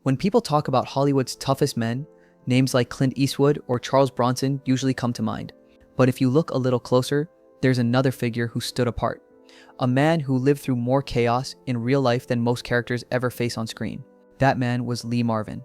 When people talk about Hollywood's toughest men, names like Clint Eastwood or Charles Bronson usually come to mind. But if you look a little closer, there's another figure who stood apart. A man who lived through more chaos in real life than most characters ever face on screen. That man was Lee Marvin.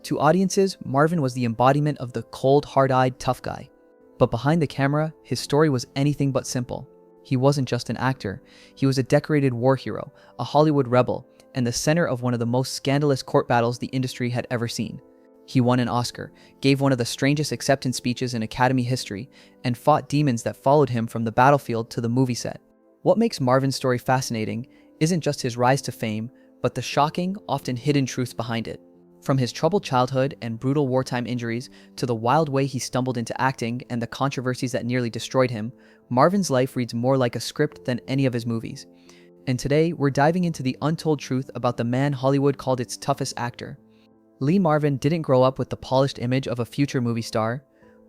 To audiences, Marvin was the embodiment of the cold, hard-eyed, tough guy. But behind the camera, his story was anything but simple. He wasn't just an actor. He was a decorated war hero, a Hollywood rebel, and the center of one of the most scandalous court battles the industry had ever seen. He won an Oscar, gave one of the strangest acceptance speeches in Academy history, and fought demons that followed him from the battlefield to the movie set. What makes Marvin's story fascinating isn't just his rise to fame, but the shocking, often hidden truths behind it. From his troubled childhood and brutal wartime injuries to the wild way he stumbled into acting and the controversies that nearly destroyed him, Marvin's life reads more like a script than any of his movies. And today, we're diving into the untold truth about the man Hollywood called its toughest actor. Lee Marvin didn't grow up with the polished image of a future movie star.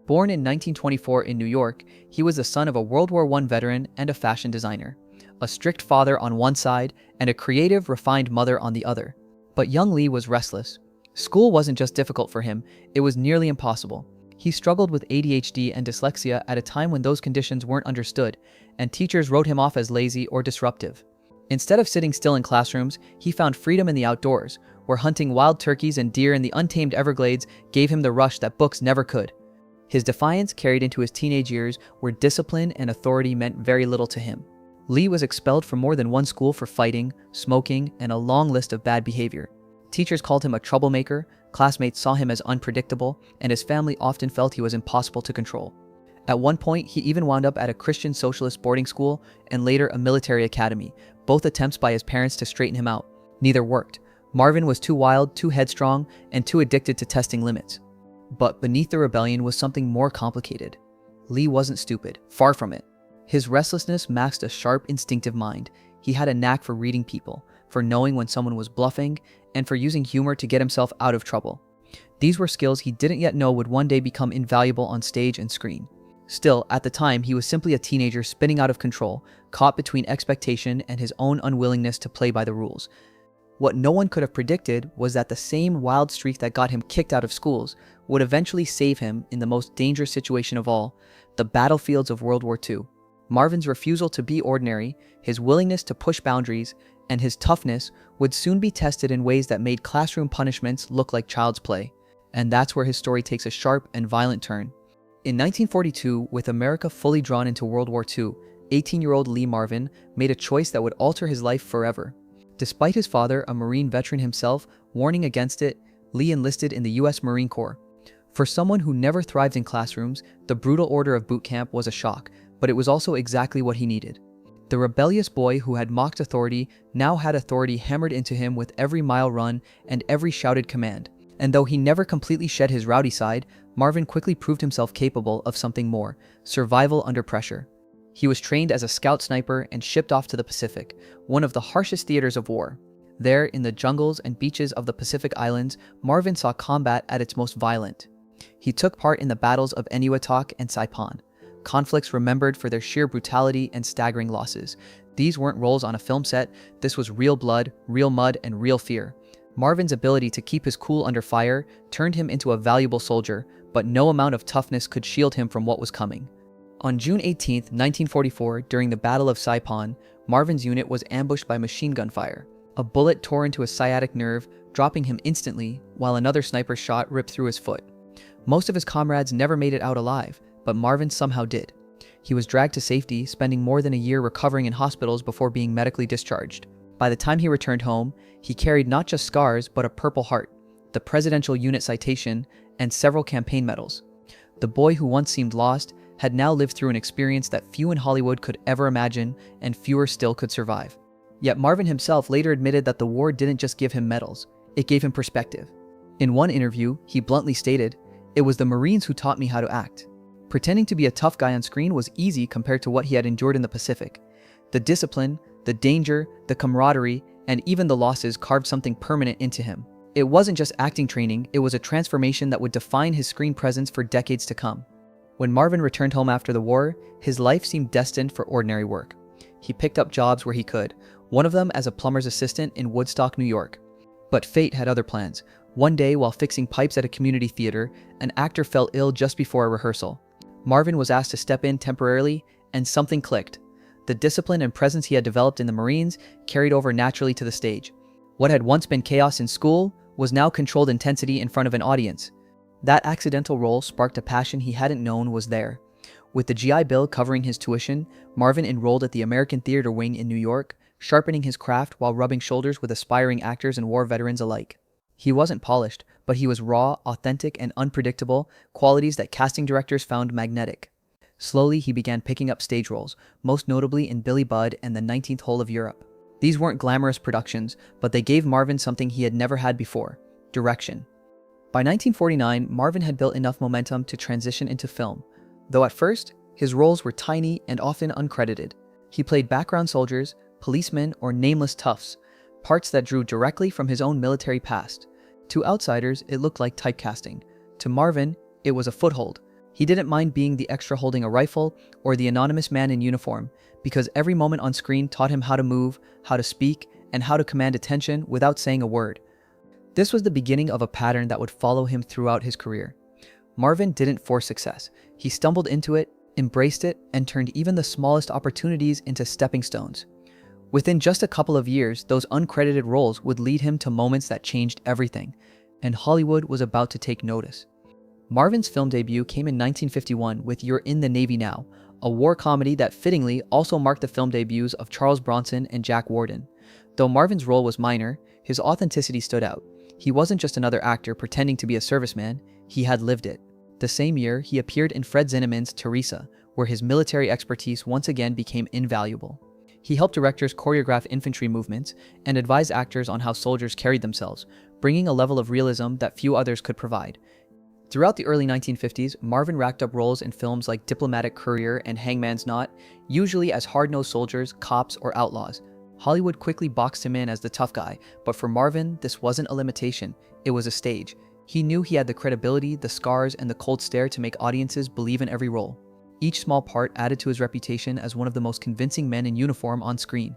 Born in 1924 in New York, he was the son of a World War I veteran and a fashion designer, a strict father on one side and a creative, refined mother on the other. But young Lee was restless. School wasn't just difficult for him, it was nearly impossible. He struggled with ADHD and dyslexia at a time when those conditions weren't understood, and teachers wrote him off as lazy or disruptive. Instead of sitting still in classrooms, he found freedom in the outdoors, where hunting wild turkeys and deer in the untamed Everglades gave him the rush that books never could. His defiance carried into his teenage years, where discipline and authority meant very little to him. Lee was expelled from more than one school for fighting, smoking, and a long list of bad behavior. Teachers called him a troublemaker, classmates saw him as unpredictable, and his family often felt he was impossible to control. At one point, he even wound up at a Christian socialist boarding school and later a military academy, both attempts by his parents to straighten him out. Neither worked. Marvin was too wild, too headstrong, and too addicted to testing limits. But beneath the rebellion was something more complicated. Lee wasn't stupid, far from it. His restlessness masked a sharp, instinctive mind. He had a knack for reading people, for knowing when someone was bluffing, and for using humor to get himself out of trouble. These were skills he didn't yet know would one day become invaluable on stage and screen. Still, at the time, he was simply a teenager spinning out of control, caught between expectation and his own unwillingness to play by the rules. What no one could have predicted was that the same wild streak that got him kicked out of schools would eventually save him in the most dangerous situation of all, the battlefields of World War II. Marvin's refusal to be ordinary, his willingness to push boundaries, and his toughness would soon be tested in ways that made classroom punishments look like child's play. And that's where his story takes a sharp and violent turn. In 1942, with America fully drawn into World War II, 18-year-old Lee Marvin made a choice that would alter his life forever. Despite his father, a Marine veteran himself, warning against it, Lee enlisted in the U.S. Marine Corps. For someone who never thrived in classrooms, the brutal order of boot camp was a shock, but it was also exactly what he needed. The rebellious boy who had mocked authority now had authority hammered into him with every mile run and every shouted command. And though he never completely shed his rowdy side, Marvin quickly proved himself capable of something more: survival under pressure. He was trained as a scout sniper and shipped off to the Pacific, one of the harshest theaters of war. There, in the jungles and beaches of the Pacific Islands, Marvin saw combat at its most violent. He took part in the battles of Eniwetok and Saipan, conflicts remembered for their sheer brutality and staggering losses. These weren't roles on a film set, this was real blood, real mud, and real fear. Marvin's ability to keep his cool under fire turned him into a valuable soldier, but no amount of toughness could shield him from what was coming. On June 18, 1944, during the Battle of Saipan, Marvin's unit was ambushed by machine gun fire. A bullet tore into his sciatic nerve, dropping him instantly, while another sniper's shot ripped through his foot. Most of his comrades never made it out alive, but Marvin somehow did. He was dragged to safety, spending more than a year recovering in hospitals before being medically discharged. By the time he returned home, he carried not just scars, but a Purple Heart, the Presidential Unit Citation, and several campaign medals. The boy who once seemed lost had now lived through an experience that few in Hollywood could ever imagine, and fewer still could survive. Yet Marvin himself later admitted that the war didn't just give him medals, it gave him perspective. In one interview, he bluntly stated, "It was the Marines who taught me how to act." Pretending to be a tough guy on screen was easy compared to what he had endured in the Pacific. The discipline, the danger, the camaraderie, and even the losses carved something permanent into him. It wasn't just acting training, it was a transformation that would define his screen presence for decades to come. When Marvin returned home after the war, his life seemed destined for ordinary work. He picked up jobs where he could, one of them as a plumber's assistant in Woodstock, New York. But fate had other plans. One day, while fixing pipes at a community theater, an actor fell ill just before a rehearsal. Marvin was asked to step in temporarily, and something clicked. The discipline and presence he had developed in the Marines carried over naturally to the stage. What had once been chaos in school was now controlled intensity in front of an audience. That accidental role sparked a passion he hadn't known was there. With the GI Bill covering his tuition, Marvin enrolled at the American Theater Wing in New York, sharpening his craft while rubbing shoulders with aspiring actors and war veterans alike. He wasn't polished, but he was raw, authentic, and unpredictable, qualities that casting directors found magnetic. Slowly, he began picking up stage roles, most notably in Billy Budd and The 19th Hole of Europe. These weren't glamorous productions, but they gave Marvin something he had never had before: direction. By 1949, Marvin had built enough momentum to transition into film, though at first, his roles were tiny and often uncredited. He played background soldiers, policemen, or nameless toughs, parts that drew directly from his own military past. To outsiders, it looked like typecasting. To Marvin, it was a foothold. He didn't mind being the extra holding a rifle or the anonymous man in uniform, because every moment on screen taught him how to move, how to speak, and how to command attention without saying a word. This was the beginning of a pattern that would follow him throughout his career. Marvin didn't force success. He stumbled into it, embraced it, and turned even the smallest opportunities into stepping stones. Within just a couple of years, those uncredited roles would lead him to moments that changed everything, and Hollywood was about to take notice. Marvin's film debut came in 1951 with You're in the Navy Now, a war comedy that fittingly also marked the film debuts of Charles Bronson and Jack Warden. Though Marvin's role was minor, his authenticity stood out. He wasn't just another actor pretending to be a serviceman, he had lived it. The same year, he appeared in Fred Zinnemann's Teresa, where his military expertise once again became invaluable. He helped directors choreograph infantry movements and advise actors on how soldiers carried themselves, bringing a level of realism that few others could provide. Throughout the early 1950s, Marvin racked up roles in films like Diplomatic Courier and Hangman's Knot, usually as hard-nosed soldiers, cops, or outlaws. Hollywood quickly boxed him in as the tough guy, but for Marvin, this wasn't a limitation, it was a stage. He knew he had the credibility, the scars, and the cold stare to make audiences believe in every role. Each small part added to his reputation as one of the most convincing men in uniform on screen.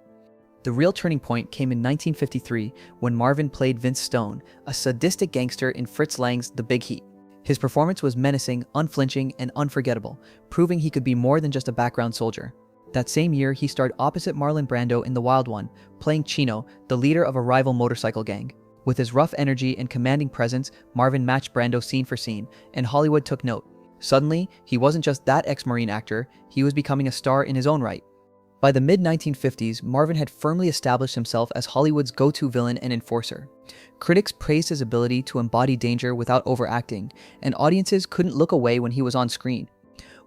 The real turning point came in 1953 when Marvin played Vince Stone, a sadistic gangster in Fritz Lang's The Big Heat. His performance was menacing, unflinching, and unforgettable, proving he could be more than just a background soldier. That same year, he starred opposite Marlon Brando in The Wild One, playing Chino, the leader of a rival motorcycle gang. With his rough energy and commanding presence, Marvin matched Brando scene for scene, and Hollywood took note. Suddenly, he wasn't just that ex-Marine actor, he was becoming a star in his own right. By the mid-1950s, Marvin had firmly established himself as Hollywood's go-to villain and enforcer. Critics praised his ability to embody danger without overacting, and audiences couldn't look away when he was on screen.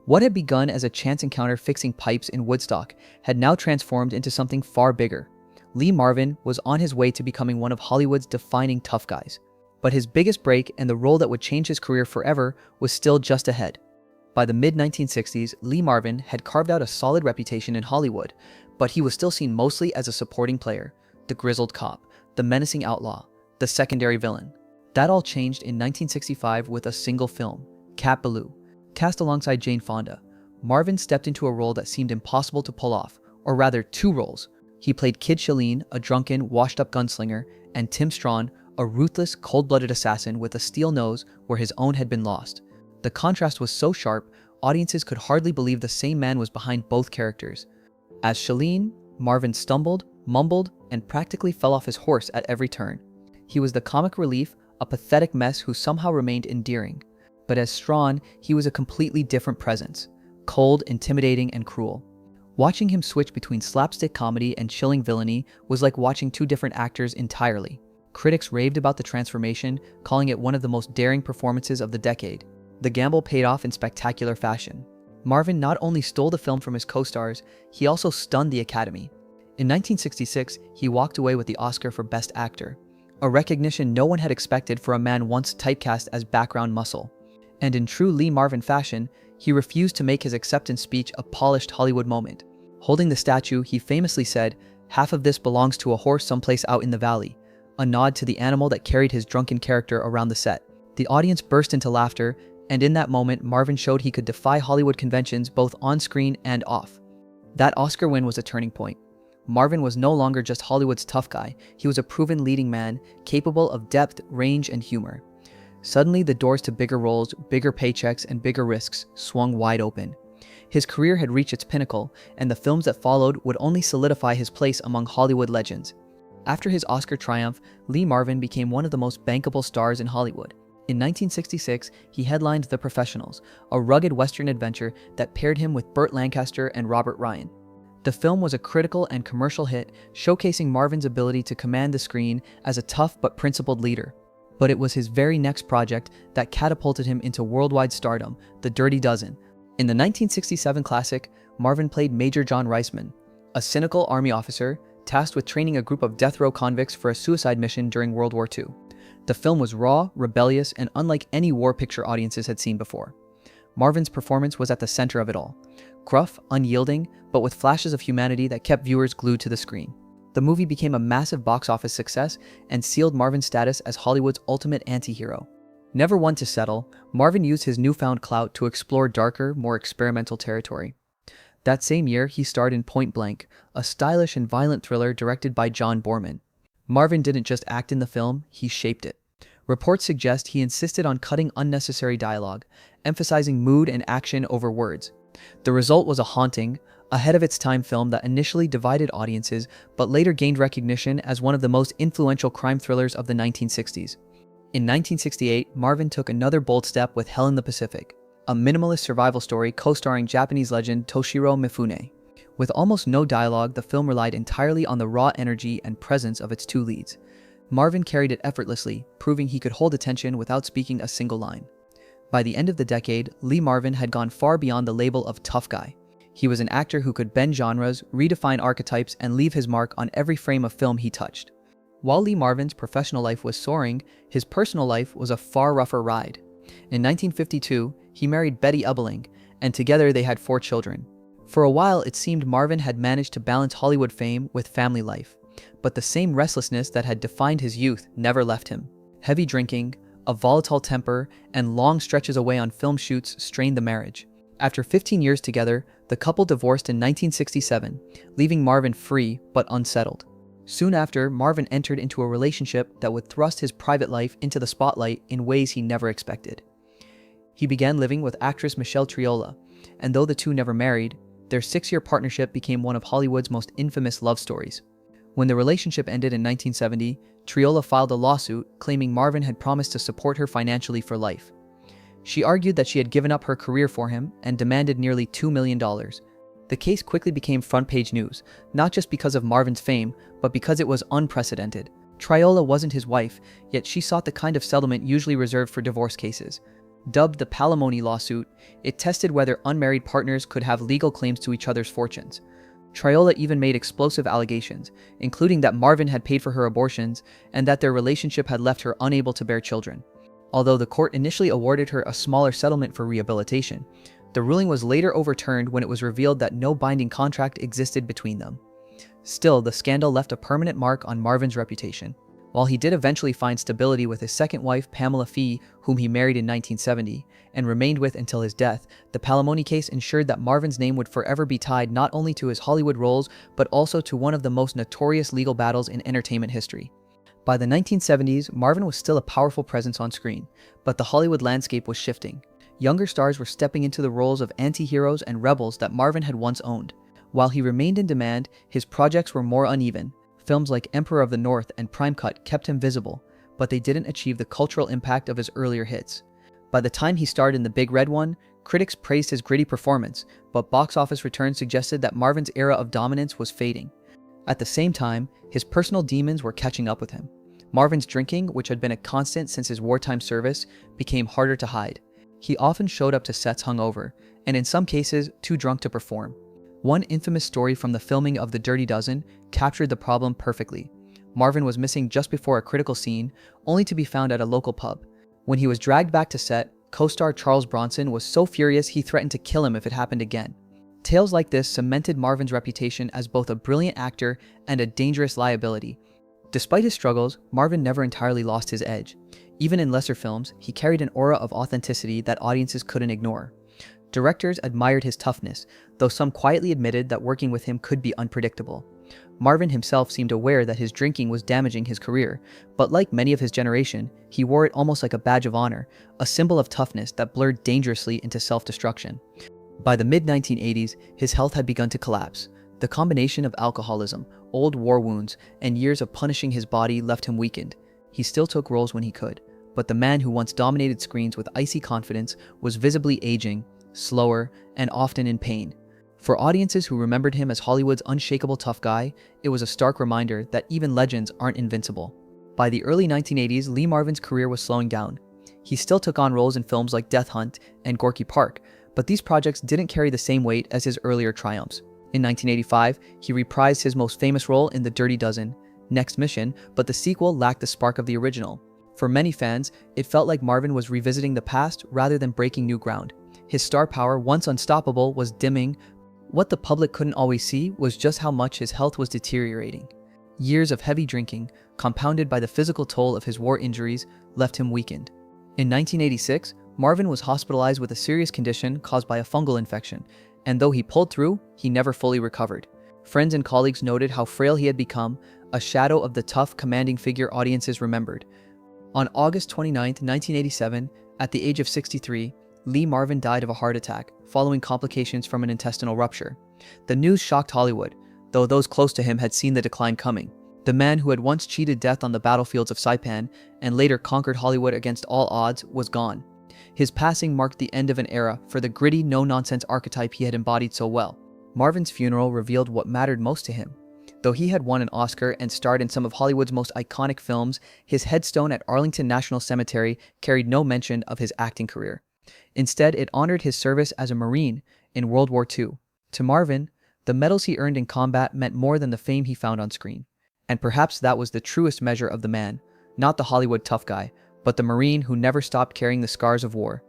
What had begun as a chance encounter fixing pipes in Woodstock had now transformed into something far bigger. Lee Marvin was on his way to becoming one of Hollywood's defining tough guys. But his biggest break and the role that would change his career forever was still just ahead. By the mid-1960s, Lee Marvin had carved out a solid reputation in Hollywood, but he was still seen mostly as a supporting player, the grizzled cop, the menacing outlaw, the secondary villain. That all changed in 1965 with a single film, Cat Ballou. Cast alongside Jane Fonda, Marvin stepped into a role that seemed impossible to pull off, or rather two roles. He played Kid Shalene, a drunken, washed-up gunslinger, and Tim Strawn, a ruthless, cold-blooded assassin with a steel nose where his own had been lost. The contrast was so sharp, audiences could hardly believe the same man was behind both characters. As Shalene, Marvin stumbled, mumbled, and practically fell off his horse at every turn. He was the comic relief, a pathetic mess who somehow remained endearing. But as Strawn, he was a completely different presence, cold, intimidating, and cruel. Watching him switch between slapstick comedy and chilling villainy was like watching two different actors entirely. Critics raved about the transformation, calling it one of the most daring performances of the decade. The gamble paid off in spectacular fashion. Marvin not only stole the film from his co-stars, he also stunned the Academy. In 1966, he walked away with the Oscar for Best Actor, a recognition no one had expected for a man once typecast as background muscle. And in true Lee Marvin fashion, he refused to make his acceptance speech a polished Hollywood moment. Holding the statue, he famously said, "Half of this belongs to a horse someplace out in the valley," a nod to the animal that carried his drunken character around the set. The audience burst into laughter, and in that moment, Marvin showed he could defy Hollywood conventions both on screen and off. That Oscar win was a turning point. Marvin was no longer just Hollywood's tough guy, he was a proven leading man, capable of depth, range, and humor. Suddenly, the doors to bigger roles, bigger paychecks, and bigger risks swung wide open. His career had reached its pinnacle, and the films that followed would only solidify his place among Hollywood legends. After his Oscar triumph, Lee Marvin became one of the most bankable stars in Hollywood. In 1966, he headlined The Professionals, a rugged Western adventure that paired him with Burt Lancaster and Robert Ryan. The film was a critical and commercial hit, showcasing Marvin's ability to command the screen as a tough but principled leader. But it was his very next project that catapulted him into worldwide stardom, The Dirty Dozen. In the 1967 classic, Marvin played Major John Reisman, a cynical army officer tasked with training a group of death row convicts for a suicide mission during World War II. The film was raw, rebellious, and unlike any war picture audiences had seen before. Marvin's performance was at the center of it all. Gruff, unyielding, but with flashes of humanity that kept viewers glued to the screen. The movie became a massive box office success and sealed Marvin's status as Hollywood's ultimate anti-hero. Never one to settle, Marvin used his newfound clout to explore darker, more experimental territory. That same year, he starred in Point Blank, a stylish and violent thriller directed by John Boorman. Marvin didn't just act in the film, he shaped it. Reports suggest he insisted on cutting unnecessary dialogue, emphasizing mood and action over words. The result was a haunting, ahead-of-its-time film that initially divided audiences but later gained recognition as one of the most influential crime thrillers of the 1960s. In 1968, Marvin took another bold step with Hell in the Pacific, a minimalist survival story co-starring Japanese legend Toshiro Mifune. With almost no dialogue, the film relied entirely on the raw energy and presence of its two leads. Marvin carried it effortlessly, proving he could hold attention without speaking a single line. By the end of the decade, Lee Marvin had gone far beyond the label of tough guy. He was an actor who could bend genres, redefine archetypes, and leave his mark on every frame of film he touched. While Lee Marvin's professional life was soaring, his personal life was a far rougher ride. In 1952, he married Betty Ebeling, and together they had 4 children. For a while, it seemed Marvin had managed to balance Hollywood fame with family life, but the same restlessness that had defined his youth never left him. Heavy drinking, a volatile temper, and long stretches away on film shoots strained the marriage. After 15 years together, the couple divorced in 1967, leaving Marvin free but unsettled. Soon after, Marvin entered into a relationship that would thrust his private life into the spotlight in ways he never expected. He began living with actress Michelle Triola, and though the two never married, their 6-year partnership became one of Hollywood's most infamous love stories. When the relationship ended in 1970, Triola filed a lawsuit claiming Marvin had promised to support her financially for life. She argued that she had given up her career for him and demanded nearly $2 million. The case quickly became front-page news, not just because of Marvin's fame, but because it was unprecedented. Triola wasn't his wife, yet she sought the kind of settlement usually reserved for divorce cases. Dubbed the palimony lawsuit, it tested whether unmarried partners could have legal claims to each other's fortunes. Triola even made explosive allegations, including that Marvin had paid for her abortions and that their relationship had left her unable to bear children. Although the court initially awarded her a smaller settlement for rehabilitation, the ruling was later overturned when it was revealed that no binding contract existed between them. Still, the scandal left a permanent mark on Marvin's reputation. While he did eventually find stability with his second wife, Pamela Fee, whom he married in 1970, and remained with until his death, the palimony case ensured that Marvin's name would forever be tied not only to his Hollywood roles, but also to one of the most notorious legal battles in entertainment history. By the 1970s, Marvin was still a powerful presence on screen, but the Hollywood landscape was shifting. Younger stars were stepping into the roles of anti-heroes and rebels that Marvin had once owned. While he remained in demand, his projects were more uneven. Films like Emperor of the North and Prime Cut kept him visible, but they didn't achieve the cultural impact of his earlier hits. By the time he starred in The Big Red One, critics praised his gritty performance, but box office returns suggested that Marvin's era of dominance was fading. At the same time, his personal demons were catching up with him. Marvin's drinking, which had been a constant since his wartime service, became harder to hide. He often showed up to sets hungover, and in some cases, too drunk to perform. One infamous story from the filming of The Dirty Dozen captured the problem perfectly. Marvin was missing just before a critical scene, only to be found at a local pub. When he was dragged back to set, co-star Charles Bronson was so furious he threatened to kill him if it happened again. Tales like this cemented Marvin's reputation as both a brilliant actor and a dangerous liability. Despite his struggles, Marvin never entirely lost his edge. Even in lesser films, he carried an aura of authenticity that audiences couldn't ignore. Directors admired his toughness, though some quietly admitted that working with him could be unpredictable. Marvin himself seemed aware that his drinking was damaging his career, but like many of his generation, he wore it almost like a badge of honor, a symbol of toughness that blurred dangerously into self-destruction. By the mid-1980s, his health had begun to collapse. The combination of alcoholism, old war wounds, and years of punishing his body left him weakened. He still took roles when he could, but the man who once dominated screens with icy confidence was visibly aging, slower, and often in pain. For audiences who remembered him as Hollywood's unshakable tough guy, it was a stark reminder that even legends aren't invincible. By the early 1980s, Lee Marvin's career was slowing down. He still took on roles in films like Death Hunt and Gorky Park, but these projects didn't carry the same weight as his earlier triumphs. In 1985, he reprised his most famous role in The Dirty Dozen, Next Mission, but the sequel lacked the spark of the original. For many fans, it felt like Marvin was revisiting the past rather than breaking new ground. His star power, once unstoppable, was dimming. What the public couldn't always see was just how much his health was deteriorating. Years of heavy drinking, compounded by the physical toll of his war injuries, left him weakened. In 1986, Marvin was hospitalized with a serious condition caused by a fungal infection, and though he pulled through, he never fully recovered. Friends and colleagues noted how frail he had become, a shadow of the tough, commanding figure audiences remembered. On August 29, 1987, at the age of 63, Lee Marvin died of a heart attack, following complications from an intestinal rupture. The news shocked Hollywood, though those close to him had seen the decline coming. The man who had once cheated death on the battlefields of Saipan and later conquered Hollywood against all odds was gone. His passing marked the end of an era for the gritty, no-nonsense archetype he had embodied so well. Marvin's funeral revealed what mattered most to him. Though he had won an Oscar and starred in some of Hollywood's most iconic films, his headstone at Arlington National Cemetery carried no mention of his acting career. Instead, it honored his service as a Marine in World War II. To Marvin, the medals he earned in combat meant more than the fame he found on screen. And perhaps that was the truest measure of the man, not the Hollywood tough guy, but the Marine who never stopped carrying the scars of war.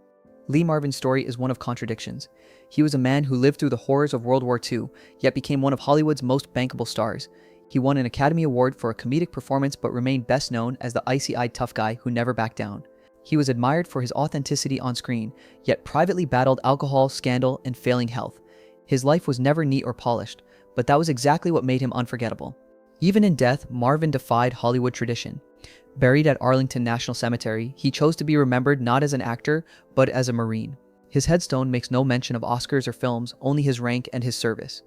Lee Marvin's story is one of contradictions. He was a man who lived through the horrors of World War II, yet became one of Hollywood's most bankable stars. He won an Academy Award for a comedic performance but remained best known as the icy-eyed tough guy who never backed down. He was admired for his authenticity on screen, yet privately battled alcohol, scandal, and failing health. His life was never neat or polished, but that was exactly what made him unforgettable. Even in death, Marvin defied Hollywood tradition. Buried at Arlington National Cemetery, he chose to be remembered not as an actor, but as a Marine. His headstone makes no mention of Oscars or films, only his rank and his service.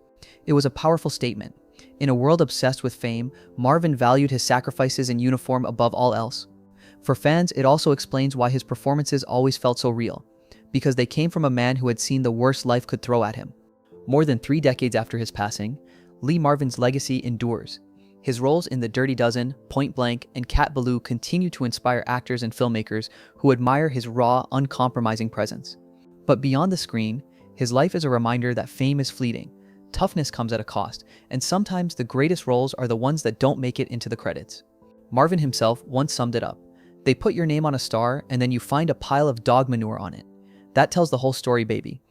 It was a powerful statement. In a world obsessed with fame, Marvin valued his sacrifices in uniform above all else. For fans, it also explains why his performances always felt so real, because they came from a man who had seen the worst life could throw at him. More than 3 decades after his passing, Lee Marvin's legacy endures. His roles in The Dirty Dozen, Point Blank, and Cat Ballou continue to inspire actors and filmmakers who admire his raw, uncompromising presence. But beyond the screen, his life is a reminder that fame is fleeting. Toughness comes at a cost, and sometimes the greatest roles are the ones that don't make it into the credits. Marvin himself once summed it up. They put your name on a star, and then you find a pile of dog manure on it. That tells the whole story, baby.